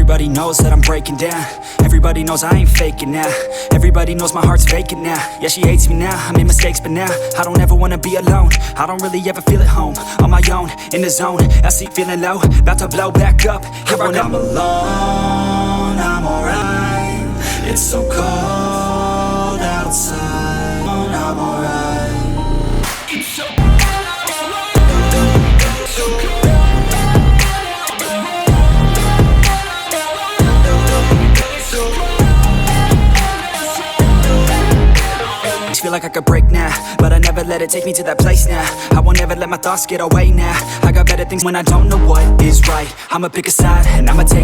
Everybody knows that I'm breaking down. Everybody knows I ain't faking now. Everybody knows my heart's vacant now. Yeah, she hates me now, I made mistakes but now I don't ever wanna be alone. I don't really ever feel at home. On my own, in the zone, I see feeling low, about to blow back up. Here I come alone, I'm alright. It's so cold outside, I'm alright. It's so feel like I could break now, but I never let it take me to that place now. I won't ever let my thoughts get away now. I got better things when I don't know what is right. I'ma pick a side and I'ma take